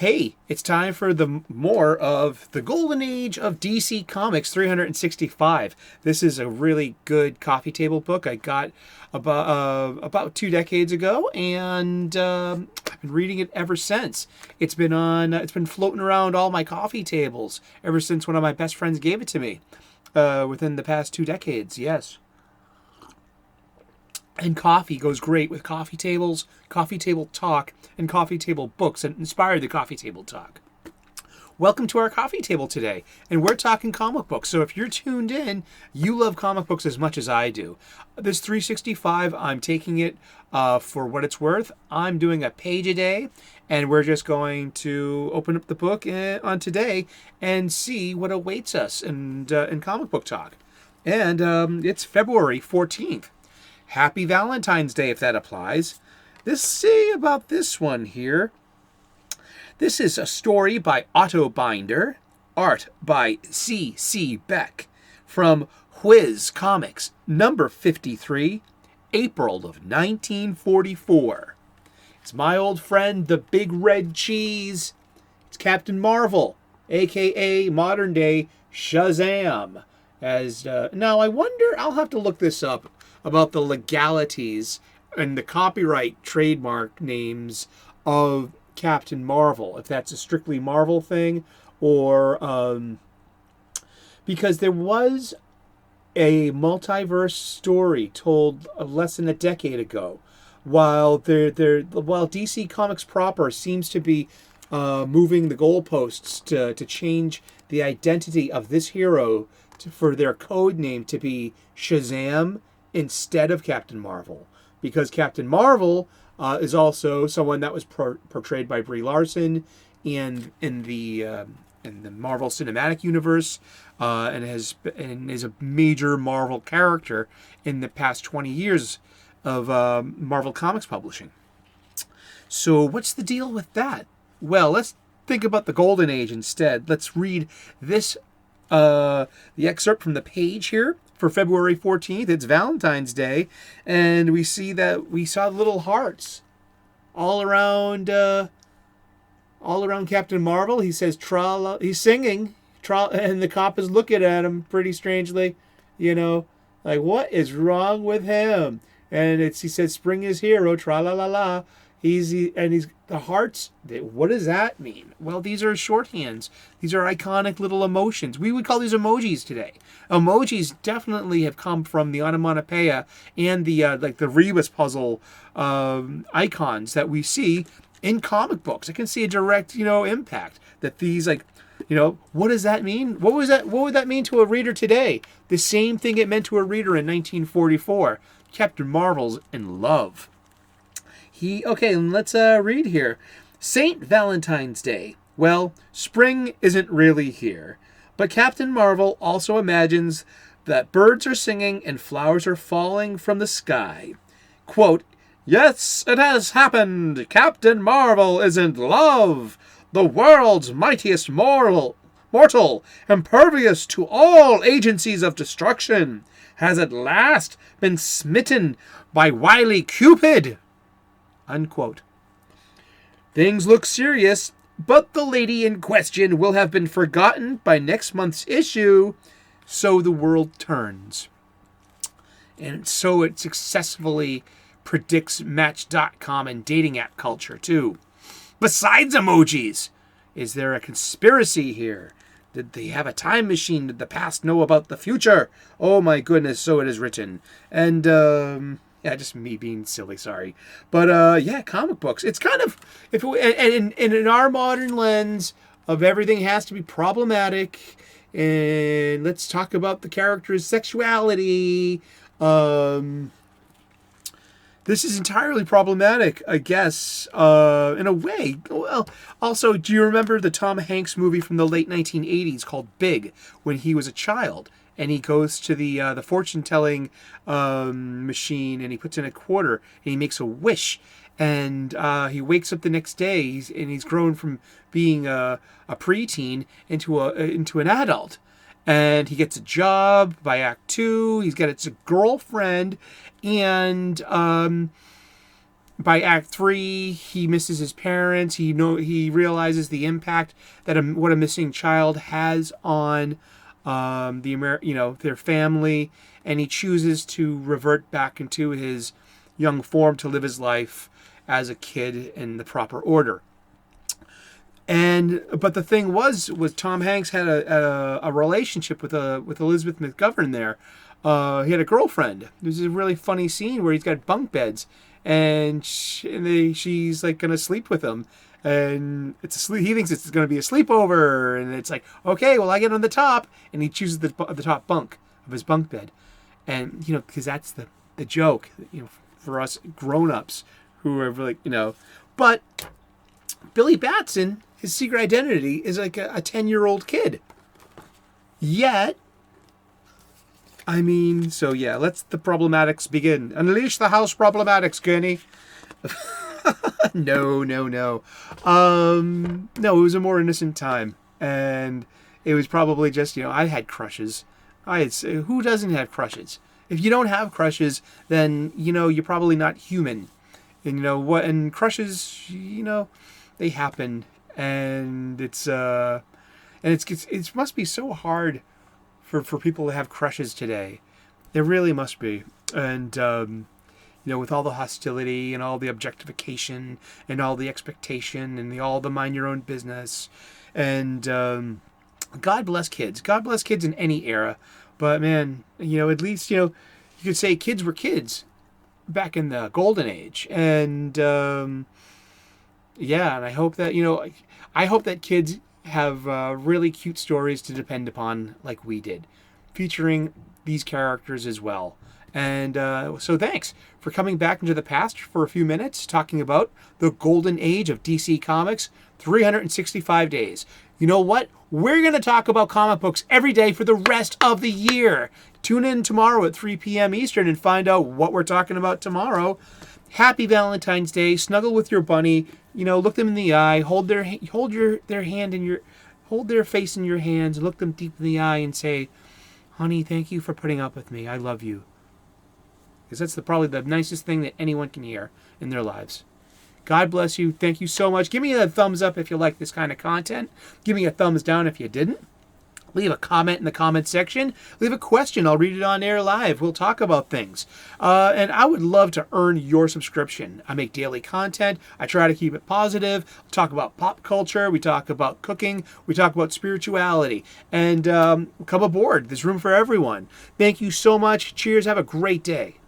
Hey, it's time for the more of the Golden Age of DC Comics 365. This is a really good coffee table book I got about 2 decades ago, and I've been reading it ever since. It's been floating around all my coffee tables ever since one of my best friends gave it to me within the past 2 decades. Yes. And coffee goes great with coffee tables, coffee table talk, and coffee table books that inspired the coffee table talk. Welcome to our coffee table today, and we're talking comic books. So if you're tuned in, you love comic books as much as I do. This 365, I'm taking it for what it's worth. I'm doing a page a day, and we're just going to open up the book on today and see what awaits us in comic book talk. And it's February 14th. Happy Valentine's Day, if that applies. Let's see about this one here. This is a story by Otto Binder, art by C.C. Beck, from Whiz Comics, number 53, April of 1944. It's my old friend, the Big Red Cheese. It's Captain Marvel, a.k.a. modern-day Shazam. Now, I wonder, I'll have to look this up, about the legalities and the copyright trademark names of Captain Marvel, if that's a strictly Marvel thing, or because there was a multiverse story told less than a decade ago, while DC Comics proper seems to be moving the goalposts to change the identity of this hero for their code name to be Shazam instead of Captain Marvel, because Captain Marvel is also someone that was portrayed by Brie Larson in the Marvel Cinematic Universe, and is a major Marvel character in the past 20 years of Marvel Comics publishing. So what's the deal with that? Well, let's think about the Golden Age instead. Let's read this the excerpt from the page here. For February 14th, it's Valentine's Day, and we saw little hearts all around Captain Marvel. He says tra, he's singing, tra, and the cop is looking at him pretty strangely, like, what is wrong with him? And he says, spring is here, oh tra la la la. He's the hearts. What does that mean? Well, these are shorthands. These are iconic little emotions. We would call these emojis today. Emojis definitely have come from the onomatopoeia and the the Rebus puzzle icons that we see in comic books. I can see a direct impact that these what does that mean? What would that mean to a reader today? The same thing it meant to a reader in 1944. Captain Marvel's in love. Okay, let's read here. St. Valentine's Day. Well, spring isn't really here, but Captain Marvel also imagines that birds are singing and flowers are falling from the sky. Quote, yes, it has happened. Captain Marvel is in love. The world's mightiest mortal, impervious to all agencies of destruction, has at last been smitten by wily Cupid. Unquote. Things look serious, but the lady in question will have been forgotten by next month's issue, so the world turns. And so it successfully predicts Match.com and dating app culture, too. Besides emojis, is there a conspiracy here? Did they have a time machine? Did the past know about the future? Oh my goodness, so it is written. And, yeah, just me being silly, sorry. But, yeah, comic books. It's kind of, and in our modern lens of everything has to be problematic, and let's talk about the character's sexuality. This is entirely problematic, I guess, in a way. Well, also, do you remember the Tom Hanks movie from the late 1980s called Big, when he was a child? And he goes to the fortune-telling machine, and he puts in a quarter, and he makes a wish. And he wakes up the next day, and he's grown from being a preteen into an adult. And he gets a job by Act 2. He's got a girlfriend, and by Act 3, he misses his parents. He realizes the impact that what a missing child has on their family, and he chooses to revert back into his young form to live his life as a kid in the proper order. But the thing was Tom Hanks had a relationship with Elizabeth McGovern there. He had a girlfriend. There's a really funny scene where he's got bunk beds, and she's like gonna sleep with him, and he thinks it's gonna be a sleepover, and it's like, okay, well, I get on the top, and he chooses the top bunk of his bunk bed, and because that's the joke, for us grown-ups who are like, but Billy Batson, his secret identity is like a 10-year-old kid. Yet, so yeah, let's the problematics begin. Unleash the house problematics, Gurney. No. No, it was a more innocent time. And it was probably just, I had crushes. Who doesn't have crushes? If you don't have crushes, then, you're probably not human. And and crushes, they happen. And it must be so hard for people to have crushes today. It really must be. And, with all the hostility and all the objectification and all the expectation and all the mind your own business. And God bless kids. God bless kids in any era. But, man, at least, you could say kids were kids back in the golden age. And, and I hope that, kids have really cute stories to depend upon like we did, featuring these characters as well. And so thanks for coming back into the past for a few minutes, talking about the golden age of DC Comics, 365 days. You know what? We're going to talk about comic books every day for the rest of the year. Tune in tomorrow at 3 p.m. Eastern and find out what we're talking about tomorrow. Happy Valentine's Day. Snuggle with your bunny. Look them in the eye. Hold their face in your hands. Look them deep in the eye and say, "Honey, thank you for putting up with me. I love you." Because that's probably the nicest thing that anyone can hear in their lives. God bless you. Thank you so much. Give me a thumbs up if you like this kind of content. Give me a thumbs down if you didn't. Leave a comment in the comment section. Leave a question. I'll read it on air live. We'll talk about things. And I would love to earn your subscription. I make daily content. I try to keep it positive. We talk about pop culture. We talk about cooking. We talk about spirituality. And come aboard. There's room for everyone. Thank you so much. Cheers. Have a great day.